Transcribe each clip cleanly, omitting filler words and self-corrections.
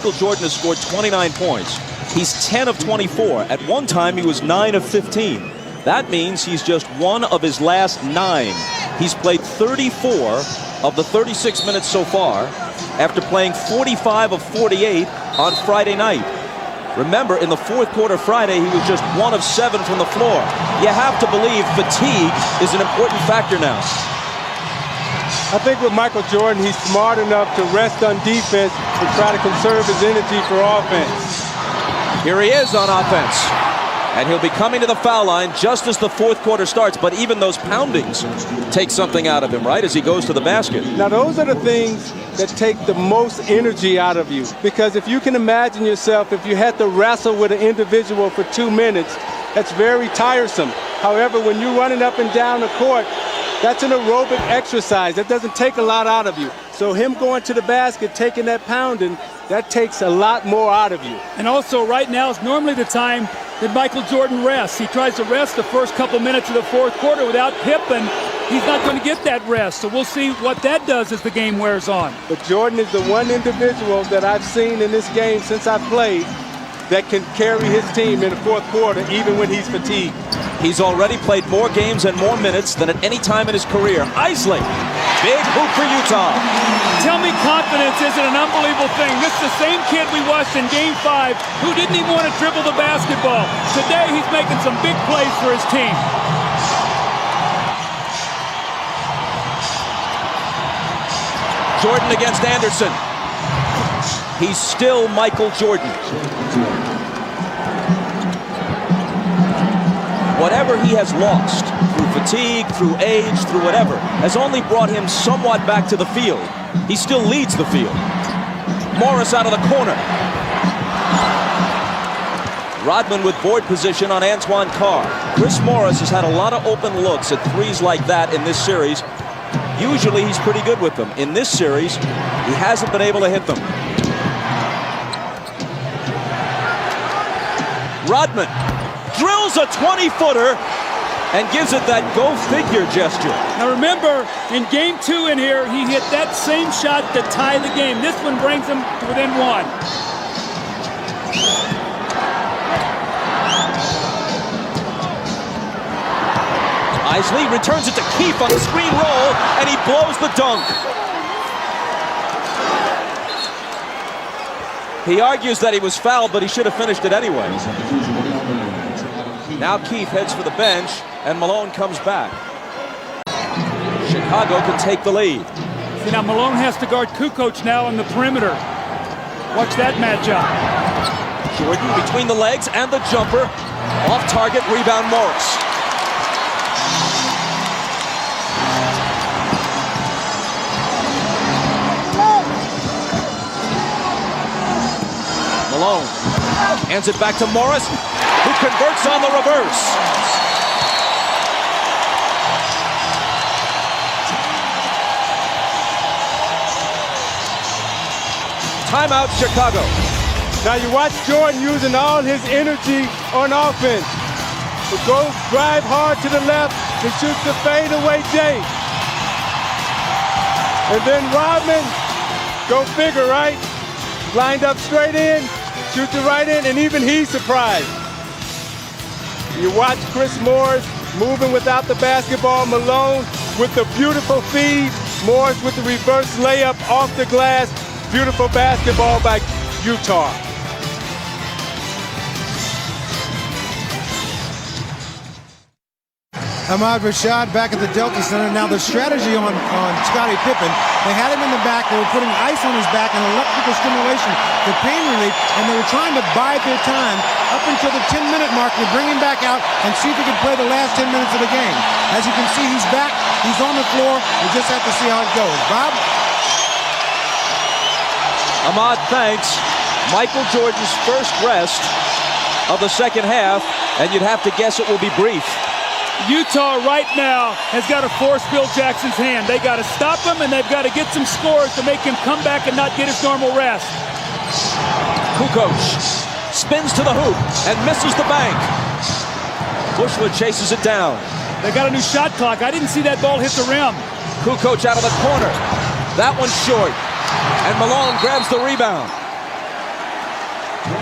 Michael Jordan has scored 29 points. He's 10 of 24. At one time, he was 9 of 15. That means he's just one of his last 9. He's played 34 of the 36 minutes so far after playing 45 of 48 on Friday night. Remember, in the fourth quarter Friday, he was just 1 of 7 from the floor. You have to believe fatigue is an important factor now. I think with Michael Jordan, he's smart enough to rest on defense and try to conserve his energy for offense. Here he is on offense. And he'll be coming to the foul line just as the fourth quarter starts. But even those poundings take something out of him, right, as he goes to the basket. Now, those are the things that take the most energy out of you. Because if you can imagine yourself, if you had to wrestle with an individual for 2 minutes, that's very tiresome. However, when you're running up and down the court, that's an aerobic exercise. That doesn't take a lot out of you. So him going to the basket, taking that pounding, that takes a lot more out of you. And also right now is normally the time that Michael Jordan rests. He tries to rest the first couple minutes of the fourth quarter without Pippen. He's not going to get that rest. So we'll see what that does as the game wears on. But Jordan is the one individual that I've seen in this game since I played that can carry his team in the fourth quarter even when he's fatigued. He's already played more games and more minutes than at any time in his career. Isley, big hoop for Utah. Tell me confidence isn't an unbelievable thing. This is the same kid we watched in Game 5 who didn't even want to dribble the basketball. Today he's making some big plays for his team. Jordan against Anderson. He's still Michael Jordan. Whatever he has lost, through fatigue, through age, through whatever, has only brought him somewhat back to the field. He still leads the field. Morris out of the corner. Rodman with board position on Antoine Carr. Chris Morris has had a lot of open looks at threes like that in this series. Usually he's pretty good with them. In this series, he hasn't been able to hit them. Rodman drills a 20-footer and gives it that go-figure gesture. Now remember, in Game 2 in here, he hit that same shot to tie the game. This one brings him to within 1. Isley returns it to Keefe on the screen roll, and he blows the dunk. He argues that he was fouled, but he should have finished it anyway. Now Keefe heads for the bench, and Malone comes back. Chicago can take the lead. See, now Malone has to guard Kukoc now on the perimeter. Watch that matchup. Jordan between the legs and the jumper. Off target, rebound Morris. Malone hands it back to Morris, who converts on the reverse. Timeout, Chicago. Now you watch Jordan using all his energy on offense. To go drive hard to the left and shoot the fadeaway J. And then Rodman, go figure, right? Lined up straight in, shoots it right in, and even he's surprised. You watch Chris Morris moving without the basketball. Malone with the beautiful feed. Morris with the reverse layup off the glass. Beautiful basketball by Utah. Ahmad Rashad back at the Delta Center. Now the strategy on Scottie Pippen, they had him in the back, they were putting ice on his back and electrical stimulation for pain relief, and they were trying to bide their time up until the 10-minute mark to bring him back out and see if he could play the last 10 minutes of the game. As you can see, he's back, he's on the floor, we just have to see how it goes. Bob? Ahmad thanks. Michael Jordan's first rest of the second half, and you'd have to guess it will be brief. Utah right now has got to force Phil Jackson's hand. They got to stop him, and they've got to get some scores to make him come back and not get his normal rest. Kukoc spins to the hoop and misses the bank. Bushwood chases it down. They got a new shot clock. I didn't see that ball hit the rim. Kukoc out of the corner. That one's short. And Malone grabs the rebound.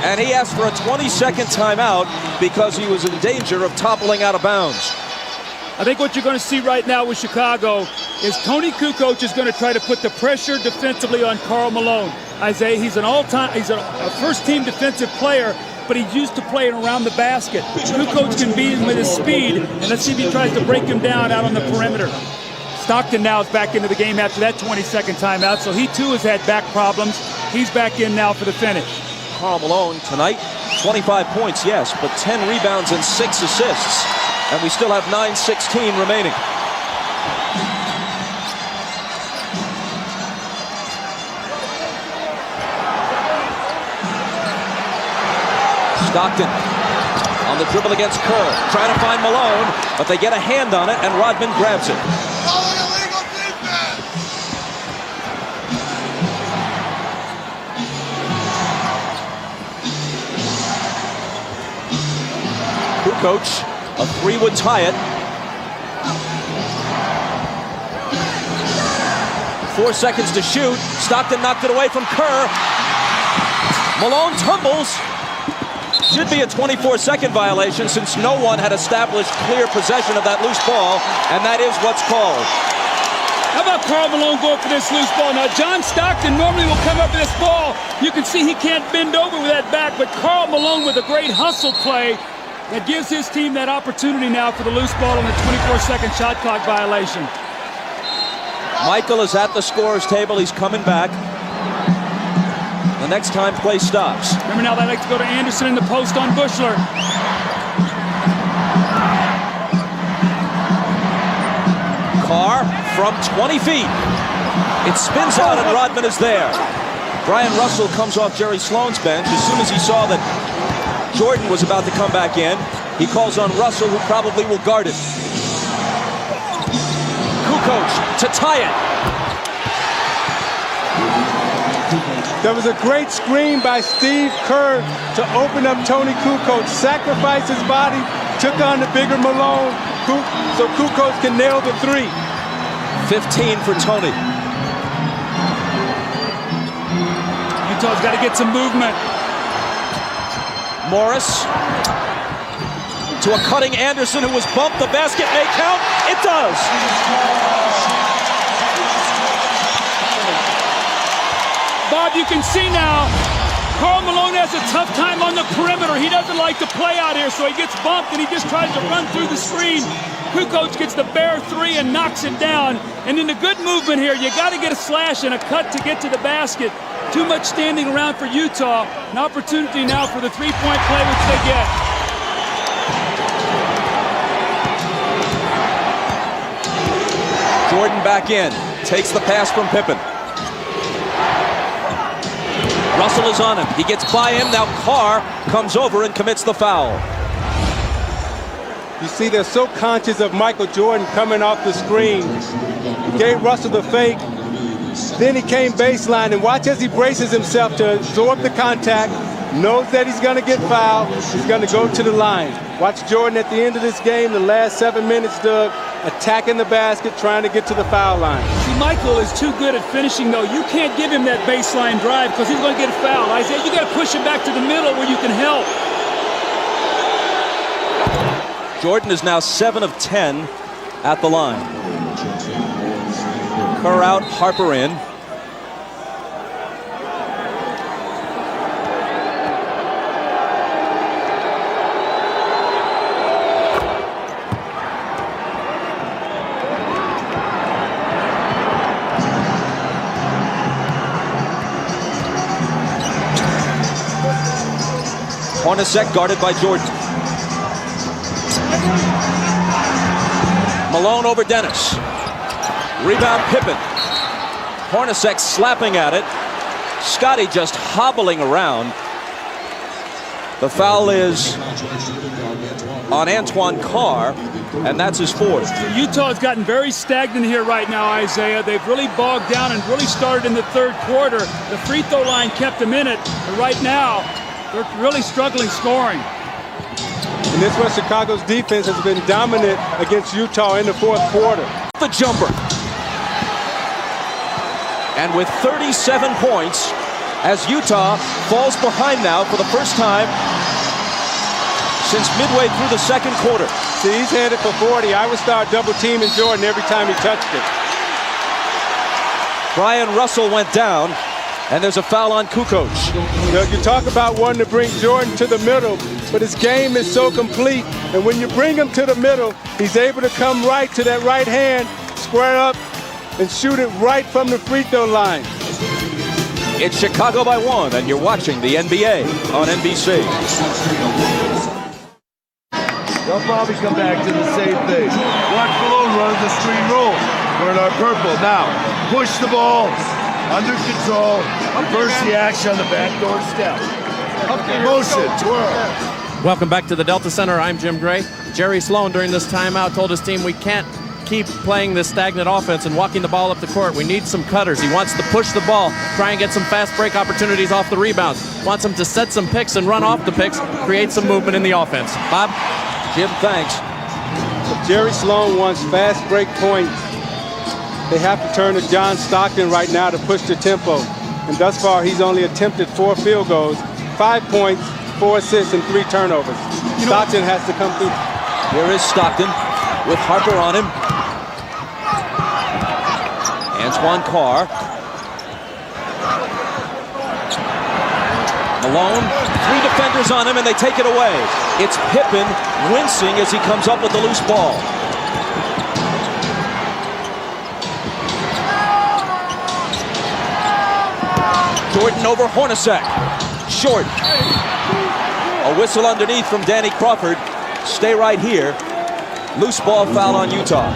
And he asked for a 20-second timeout because he was in danger of toppling out of bounds. I think what you're going to see right now with Chicago is Tony Kukoc is going to try to put the pressure defensively on Karl Malone. Isaiah, he's a first-team defensive player, but he's used to playing around the basket. Kukoc can beat him with his speed, and let's see if he tries to break him down out on the perimeter. Stockton now is back into the game after that 20-second timeout, so he too has had back problems. He's back in now for the finish. Karl Malone tonight, 25 points, yes, but 10 rebounds and 6 assists. And we still have 9:16 remaining. Stockton on the dribble against Kerr, trying to find Malone, but they get a hand on it, and Rodman grabs it. Kukoc, a 3 would tie it. 4 seconds to shoot. Stockton knocked it away from Kerr. Malone tumbles. Should be a 24-second violation since no one had established clear possession of that loose ball, and that is what's called. How about Karl Malone going for this loose ball? Now, John Stockton normally will come up with this ball. You can see he can't bend over with that back, but Karl Malone with a great hustle play that gives his team that opportunity now for the loose ball and the 24-second shot clock violation. Michael is at the scorer's table. He's coming back. The next time play stops. Remember now they like to go to Anderson in the post on Buechler. Carr from 20 feet. It spins out and Rodman is there. Brian Russell comes off Jerry Sloan's bench. As soon as he saw that Jordan was about to come back in, he calls on Russell, who probably will guard it. Kukoc to tie it. There was a great screen by Steve Kerr to open up Tony Kukoc, sacrificed his body, took on the bigger Malone, so Kukoc can nail the 3. 15 for Tony. Utah's got to get some movement. Morris to a cutting Anderson, who was bumped. The basket may count. It does. Bob, you can see now, Karl Malone has a tough time on the perimeter. He doesn't like to play out here, so he gets bumped and he just tries to run through the screen. Kukoc gets the bare 3 and knocks it down. And in the good movement here, you got to get a slash and a cut to get to the basket. Too much standing around for Utah. An opportunity now for the three-point play, which they get. Jordan back in. Takes the pass from Pippen. Russell is on him. He gets by him. Now Carr comes over and commits the foul. You see, they're so conscious of Michael Jordan coming off the screen. He gave Russell the fake. Then he came baseline, and watch as he braces himself to absorb the contact, knows that he's going to get fouled, he's going to go to the line. Watch Jordan at the end of this game, the last 7 minutes, Doug, attacking the basket, trying to get to the foul line. See, Michael is too good at finishing, though. You can't give him that baseline drive because he's going to get fouled. Isaiah, you got to push him back to the middle where you can help. Jordan is now 7 of 10 at the line. Kerr out, Harper in. Hornacek guarded by Jordan. Malone over Dennis. Rebound Pippen. Hornacek slapping at it. Scotty just hobbling around. The foul is on Antoine Carr, and that's his 4th. Utah has gotten very stagnant here right now, Isaiah. They've really bogged down and really started in the 3rd quarter. The free throw line kept them in it, but right now they're really struggling scoring. And this was Chicago's defense has been dominant against Utah in the 4th quarter. The jumper. And with 37 points, as Utah falls behind now for the first time since midway through the second quarter. See, he's headed for 40. I would start double teaming Jordan every time he touched it. Brian Russell went down, and there's a foul on Kukoc. You talk about wanting to bring Jordan to the middle, but his game is so complete. And when you bring him to the middle, he's able to come right to that right hand, square up, and shoot it right from the free throw line. It's Chicago by 1, and you're watching the NBA on NBC. They'll probably come back to the same thing. Watch Malone run the screen roll. We're in our purple. Now, push the ball. Under control. Reverse the action on the backdoor step. Motion. Twirl. Welcome back to the Delta Center. I'm Jim Gray. Jerry Sloan during this timeout told his team we can't keep playing this stagnant offense and walking the ball up the court. We need some cutters. He wants to push the ball, try and get some fast break opportunities off the rebounds. Wants them to set some picks and run off the picks, create some movement in the offense. Bob? Jim, thanks. If Jerry Sloan wants fast break points, they have to turn to John Stockton right now to push the tempo. And thus far, he's only attempted 4 field goals, 5 points, 4 assists, and 3 turnovers. Stockton has to come through. Here is Stockton with Harper on him. Antoine Carr. Malone, 3 defenders on him, and they take it away. It's Pippen wincing as he comes up with the loose ball. Jordan over Hornacek. Short. A whistle underneath from Danny Crawford. Stay right here. Loose ball foul on Utah.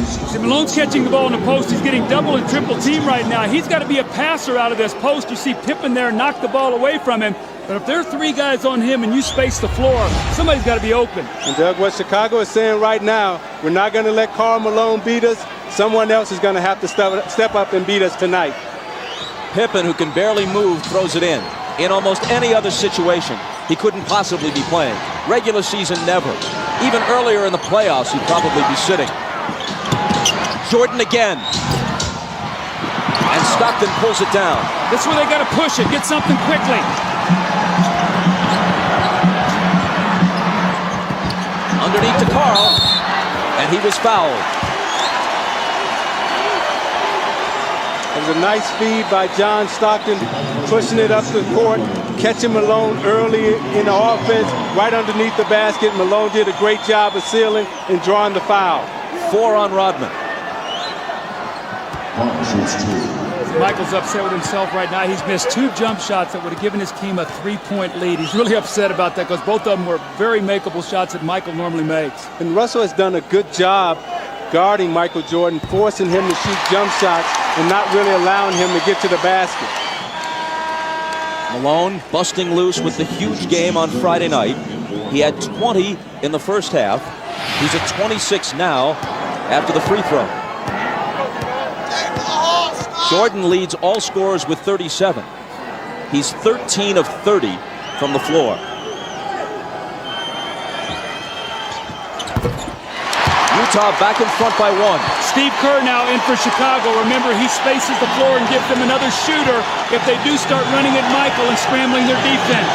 See, Malone's catching the ball in the post. He's getting double and triple team right now. He's got to be a passer out of this post. You see Pippen there knock the ball away from him. But if there are 3 guys on him and you space the floor, somebody's got to be open. And Doug, what Chicago is saying right now, we're not going to let Karl Malone beat us. Someone else is going to have to step up and beat us tonight. Pippen, who can barely move, throws it in. In almost any other situation, he couldn't possibly be playing. Regular season, never. Even earlier in the playoffs, he'd probably be sitting. Jordan again. And Stockton pulls it down. This is where they got to push it, get something quickly. Underneath to Carl, and he was fouled. It was a nice feed by John Stockton, pushing it up the court, catching Malone early in the offense, right underneath the basket. Malone did a great job of sealing and drawing the foul. 4 on Rodman. Michael's upset with himself right now. He's missed 2 jump shots that would have given his team a 3-point lead. He's really upset about that because both of them were very makeable shots that Michael normally makes. And Russell has done a good job guarding Michael Jordan, forcing him to shoot jump shots and not really allowing him to get to the basket. Malone busting loose with the huge game on Friday night. He had 20 in the first half. He's at 26 now after the free throw. Jordan leads all scorers with 37. He's 13 of 30 from the floor. Utah back in front by 1. Steve Kerr now in for Chicago. Remember, he spaces the floor and gives them another shooter if they do start running at Michael and scrambling their defense.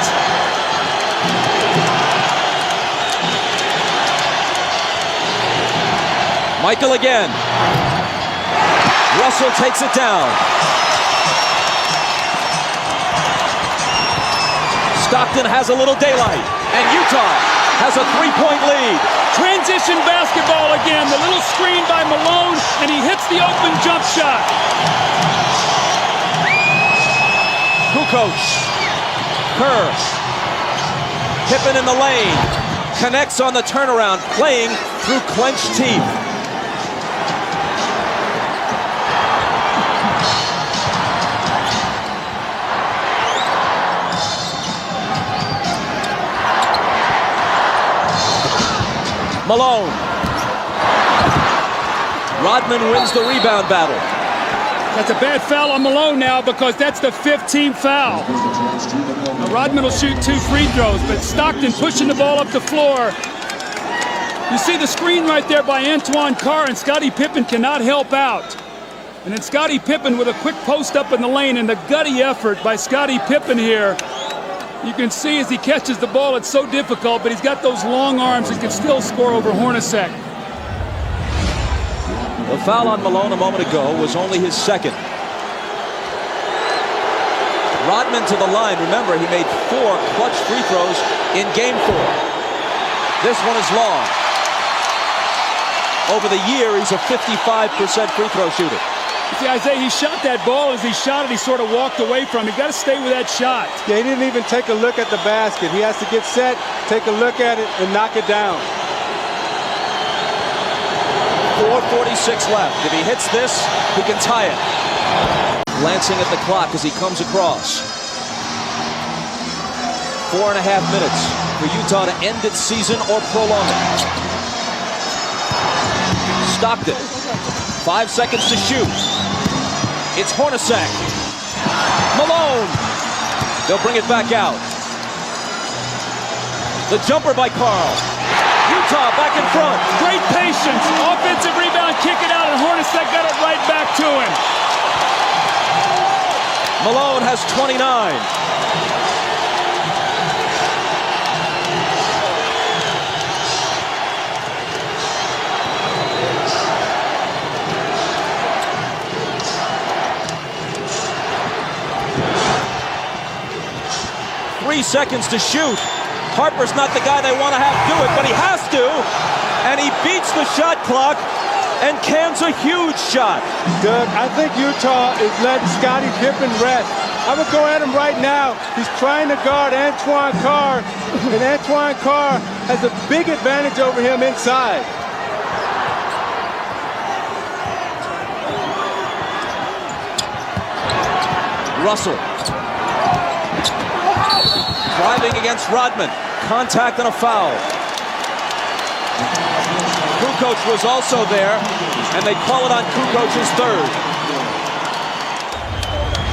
Michael again. Russell takes it down. Stockton has a little daylight, and Utah has a 3-point lead. Transition basketball again. The little screen by Malone, and he hits the open jump shot. Kukoc. Kerr. Pippen in the lane. Connects on the turnaround, playing through clenched teeth. Malone. Rodman wins the rebound battle. That's a bad foul on Malone now because that's the 15th foul. Now Rodman will shoot 2 free throws, but Stockton pushing the ball up the floor. You see the screen right there by Antoine Carr, and Scottie Pippen cannot help out. And then Scottie Pippen with a quick post up in the lane, and the gutty effort by Scottie Pippen here. You can see as he catches the ball, it's so difficult, but he's got those long arms and can still score over Hornacek. The foul on Malone a moment ago was only his second. Rodman to the line. Remember, he made 4 clutch free throws in game 4. This one is long. Over the year, he's a 55% free throw shooter. See, Isaiah, he shot that ball. As he shot it, he sort of walked away from it. You've got to stay with that shot. Yeah, he didn't even take a look at the basket. He has to get set, take a look at it, and knock it down. 4:46 left. If he hits this, he can tie it. Glancing at the clock as he comes across. 4.5 minutes for Utah to end its season or prolong it. Stockton. 5 seconds to shoot. It's Hornacek. Malone. They'll bring it back out. The jumper by Karl. Utah back in front. Great patience. Offensive rebound, kick it out, and Hornacek got it right back to him. Malone has 29. Three seconds to shoot. Harper's not the guy they want to have do it, but he has to. And he beats the shot clock and cans a huge shot. Doug, I think Utah is letting Scottie Pippen rest. I would go at him right now. He's trying to guard Antoine Carr, and Antoine Carr has a big advantage over him inside. Russell. Driving against Rodman. Contact and a foul. Kukoc was also there, and they call it on Kukoc's third.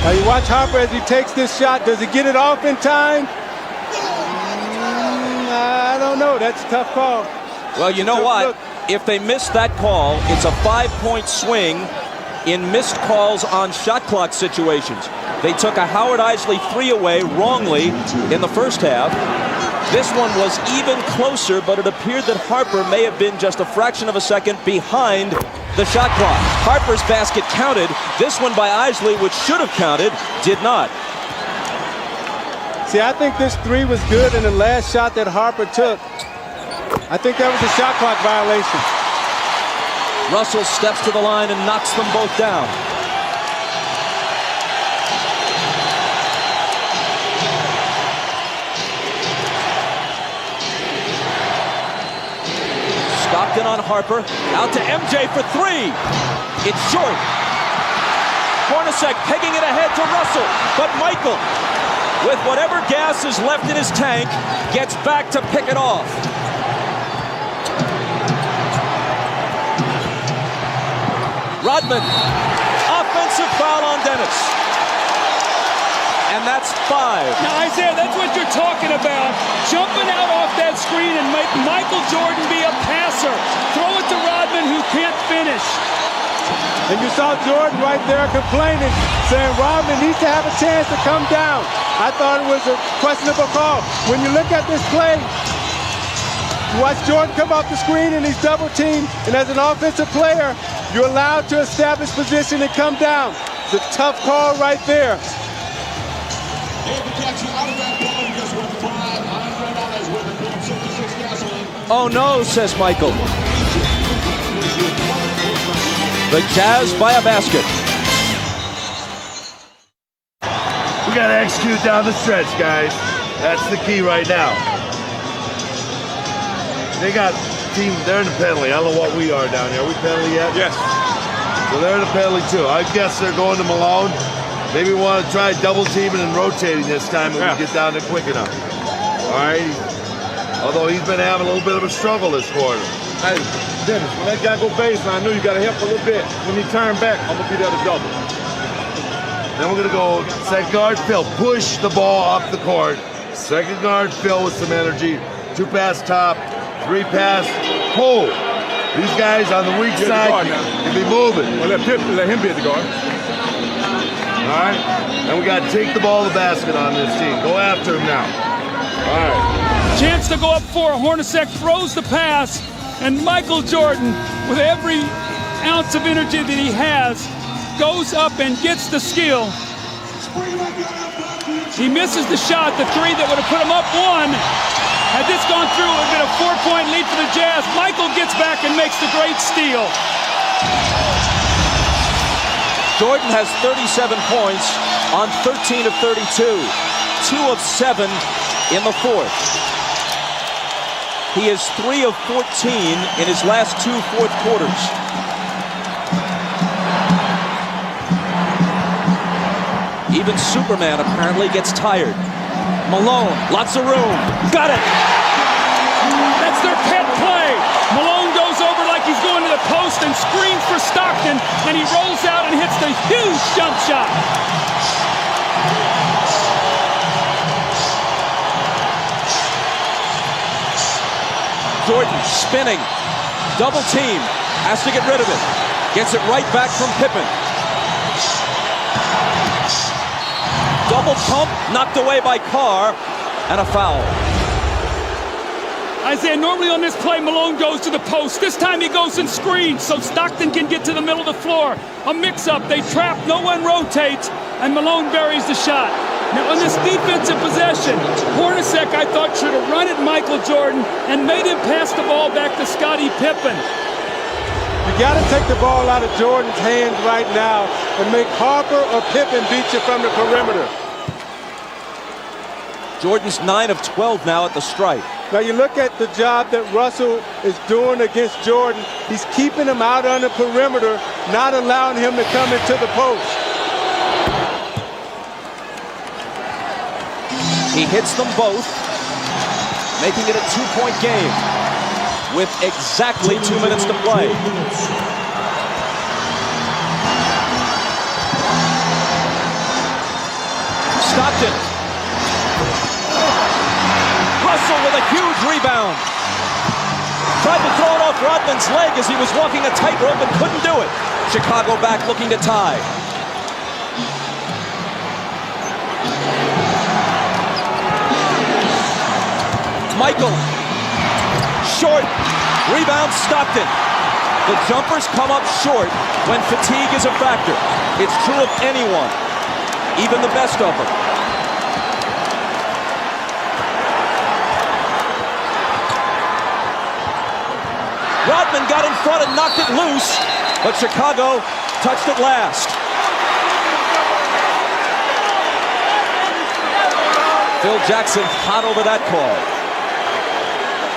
Now you watch Harper as he takes this shot. Does he get it off in time? I don't know. That's a tough call. Well, you know what? If they miss that call, it's a 5-point swing in missed calls on shot clock situations. They took a Howard Eisley 3 away wrongly in the first half. This one was even closer, but it appeared that Harper may have been just a fraction of a second behind the shot clock. Harper's basket counted. This one by Eisley, which should have counted, did not. See, I think this 3 was good in the last shot that Harper took. I think that was a shot clock violation. Russell steps to the line and knocks them both down. Stockton on Harper, out to MJ for 3. It's short. Hornacek pegging it ahead to Russell, but Michael, with whatever gas is left in his tank, gets back to pick it off. Rodman, offensive foul on Dennis. And that's 5. Now, Isaiah, that's what you're talking about. Jumping out off that screen and make Michael Jordan be a passer. Throw it to Rodman, who can't finish. And you saw Jordan right there complaining, saying Rodman needs to have a chance to come down. I thought it was a questionable call. When you look at this play, you watch Jordan come off the screen and he's double teamed, and as an offensive player, you're allowed to establish position and come down. It's a tough call right there. Oh no, says Michael. The Jazz by a basket. We got to execute down the stretch, guys. That's the key right now. They got team, they're in the penalty. I don't know what we are down here. Are we penalty yet? Yes. So they're in the penalty too. I guess they're going to Malone. Maybe we want to try double teaming and rotating this time if we get down there quick enough. All right. Although he's been having a little bit of a struggle this quarter. Hey, Dennis, when that guy go baseline, I know you got to help a little bit. When he turn back, I'm going to be there to double. Then we're going to go second guard Phil. Push the ball off the court. Second guard Phil with some energy. 2 pass top. 3 pass pull. These guys on the weak Get the side guard now. can be moving. Well, let him be at the guard. All right? And we got to take the ball to the basket on this team. Go after him now. All right. Chance to go up 4. Hornacek throws the pass, and Michael Jordan, with every ounce of energy that he has, goes up and gets the steal. He misses the shot, the 3 that would have put him up 1. Had this gone through, it would have been a 4-point lead for the Jazz. Michael gets back and makes the great steal. Jordan has 37 points on 13 of 32. 2 of 7 in the fourth. He is 3 of 14 in his last 2 fourth quarters. Even Superman apparently gets tired. Malone, lots of room. Got it! That's their pet play. Malone goes over like he's going to the post and screens for Stockton, and he rolls out and hits the huge jump shot. Jordan spinning, double team, has to get rid of it. Gets it right back from Pippen. Double pump, knocked away by Carr, and a foul. Isaiah, normally on this play, Malone goes to the post. This time he goes and screens so Stockton can get to the middle of the floor. A mix-up, they trap, no one rotates, and Malone buries the shot. Now on this defensive possession, Hornacek, I thought, should have run at Michael Jordan and made him pass the ball back to Scottie Pippen. You got to take the ball out of Jordan's hands right now and make Harper or Pippen beat you from the perimeter. Jordan's 9 of 12 now at the stripe. Now you look at the job that Russell is doing against Jordan. He's keeping him out on the perimeter, not allowing him to come into the post. He hits them both, making it a 2-point game with exactly 2 minutes to play. Stockton. Russell with a huge rebound. Tried to throw it off Rodman's leg as he was walking a tightrope and couldn't do it. Chicago back looking to tie. Michael. Short. Rebound Stockton. The jumpers come up short when fatigue is a factor. It's true of anyone, even the best of them. Rodman got in front and knocked it loose, but Chicago touched it last. Phil Jackson hot over that call.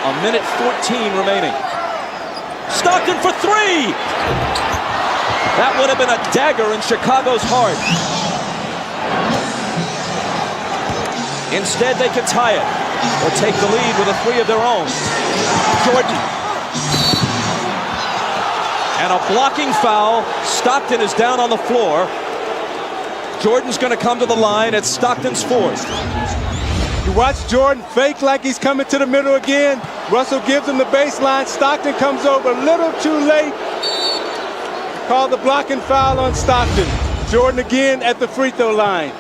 1:14 remaining. Stockton for 3! That would have been a dagger in Chicago's heart. Instead, they could tie it or take the lead with a 3 of their own. Jordan. And a blocking foul. Stockton is down on the floor. Jordan's going to come to the line at Stockton's 4th. You watch Jordan fake like he's coming to the middle again. Russell gives him the baseline. Stockton comes over a little too late. Call the blocking foul on Stockton. Jordan again at the free throw line.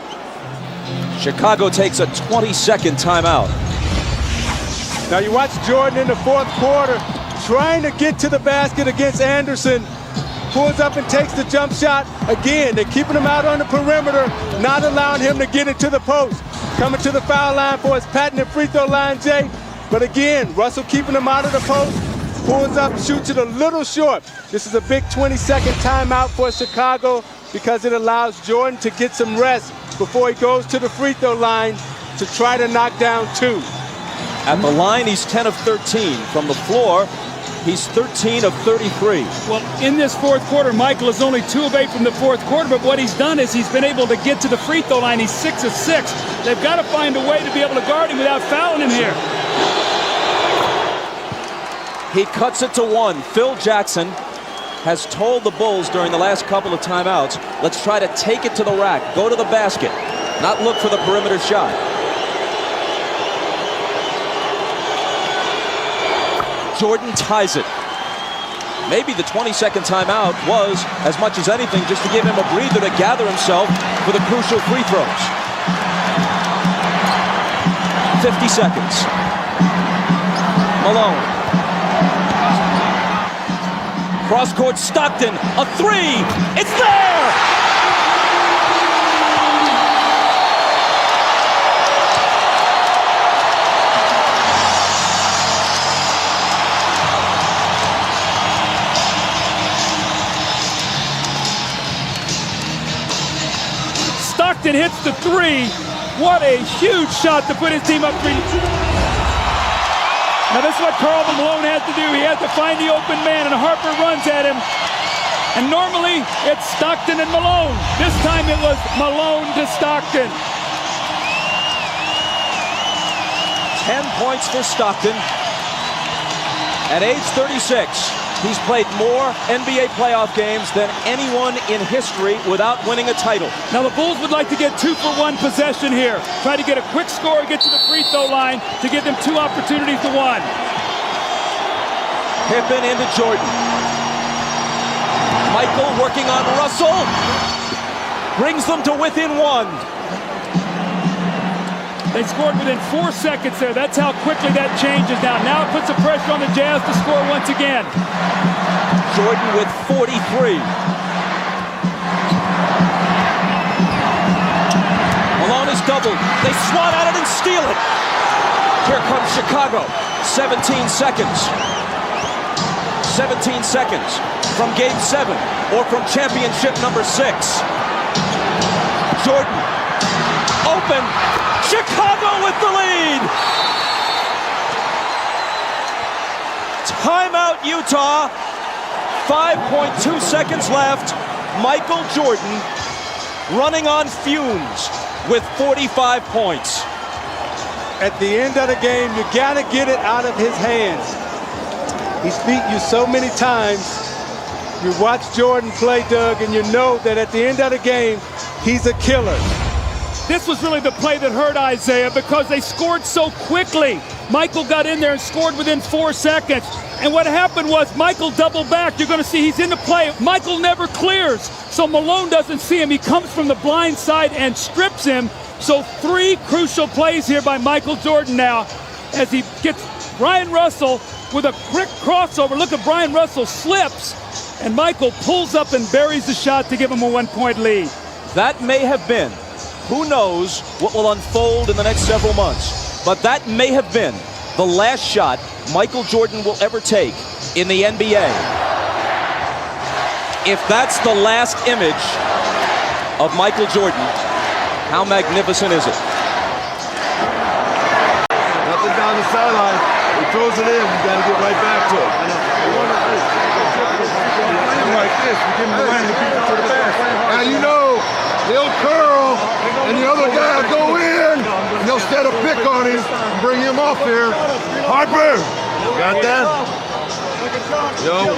Chicago takes a 20-second timeout. Now you watch Jordan in the fourth quarter trying to get to the basket against Anderson. Pulls up and takes the jump shot. Again, they're keeping him out on the perimeter, not allowing him to get into the post. Coming to the foul line for his patented free throw line, Jay. But again, Russell keeping him out of the post. Pulls up, shoots it a little short. This is a big 20-second timeout for Chicago because it allows Jordan to get some rest before he goes to the free throw line to try to knock down 2. At the line, he's 10 of 13. From the floor, he's 13 of 33. Well, in this fourth quarter, Michael is only 2 of 8 from the fourth quarter, but what he's done is he's been able to get to the free throw line. He's 6 of 6. They've got to find a way to be able to guard him without fouling him here. He cuts it to 1. Phil Jackson has told the Bulls during the last couple of timeouts, let's try to take it to the rack, go to the basket, not look for the perimeter shot. Jordan ties it. Maybe the 20-second timeout was, as much as anything, just to give him a breather to gather himself for the crucial free throws. 50 seconds. Malone. Cross-court Stockton, a three. It's there! Stockton hits the three. What a huge shot to put his team up 3. Now this is what Karl Malone had to do. He had to find the open man, and Harper runs at him. And normally it's Stockton and Malone. This time it was Malone to Stockton. 10 points for Stockton. At age 36, he's played more NBA playoff games than anyone in history without winning a title. Now the Bulls would like to get 2-for-1 possession here. Try to get a quick score, get to the free throw line to give them 2 opportunities to 1. Pippen into Jordan. Michael working on Russell. Brings them to within 1. They scored within 4 seconds there. That's how quickly that changes now. Now it puts the pressure on the Jazz to score once again. Jordan with 43. Malone is doubled. They swat at it and steal it. Here comes Chicago. 17 seconds. 17 seconds from Game 7 or from championship number 6. Jordan open. Chicago with the lead. Timeout, Utah. 5.2 seconds left. Michael Jordan running on fumes with 45 points. At the end of the game, you got to get it out of his hands. He's beat you so many times. You watch Jordan play, Doug, and you know that at the end of the game, he's a killer. This was really the play that hurt Isaiah because they scored so quickly. Michael got in there and scored within 4 seconds. And what happened was Michael doubled back. You're going to see he's in the play. Michael never clears. So Malone doesn't see him. He comes from the blind side and strips him. So 3 crucial plays here by Michael Jordan now as he gets Brian Russell with a quick crossover. Look at Brian Russell slips. And Michael pulls up and buries the shot to give him a 1-point lead. That may have been. Who knows what will unfold in the next several months. But that may have been the last shot Michael Jordan will ever take in the NBA. If that's the last image of Michael Jordan, how magnificent is it? Nothing down the sideline. He throws it in. You got to get right back to it. Like this, we give him the lane to beat it to the basket. Now you know he'll curl, and the other guy will go in, and they'll set a pick on him and bring him off there. Harper! Got that? Yo.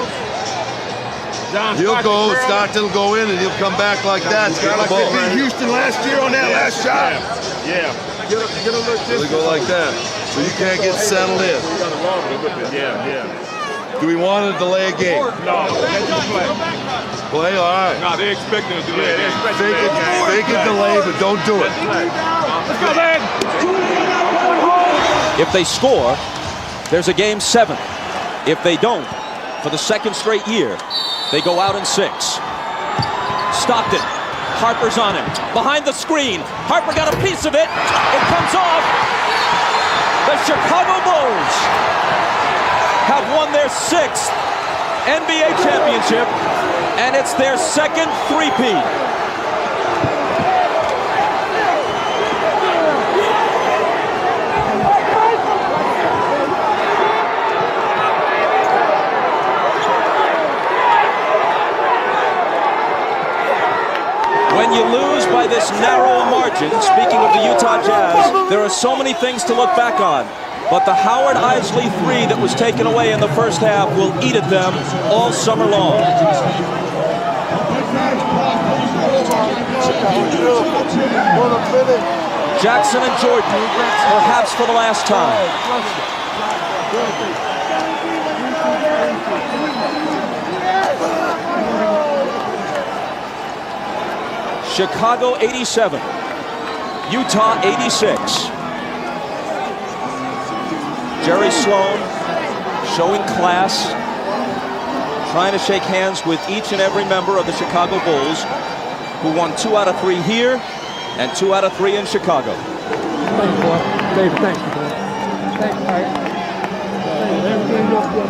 He'll go, Stockton will go in, and he'll come back like that. Get the ball. Beat Houston last year on that last shot. Yeah. Get a look this He'll go like that. So you can't get settled in. Yeah. Do we want to delay a game? No, just play. Play? All right. No, they're expecting to delay. Fake it delay, but don't do it. Let's go, man. If they score, there's a Game 7. If they don't, for the second straight year, they go out in 6. Stockton. Harper's on him. Behind the screen. Harper got a piece of it. It comes off. The Chicago Bulls have won their 6th NBA championship, and it's their 2nd three-peat. When you lose by this narrow margin, speaking of the Utah Jazz, there are so many things to look back on. But the Howard Isley 3 that was taken away in the first half will eat at them all summer long. Jackson and Jordan, perhaps for the last time. Chicago 87, Utah 86. Jerry Sloan showing class, trying to shake hands with each and every member of the Chicago Bulls, who won 2 out of 3 here and 2 out of 3 in Chicago. Thank you, boy. David, thank you, boy. Thank you. Everything looks good.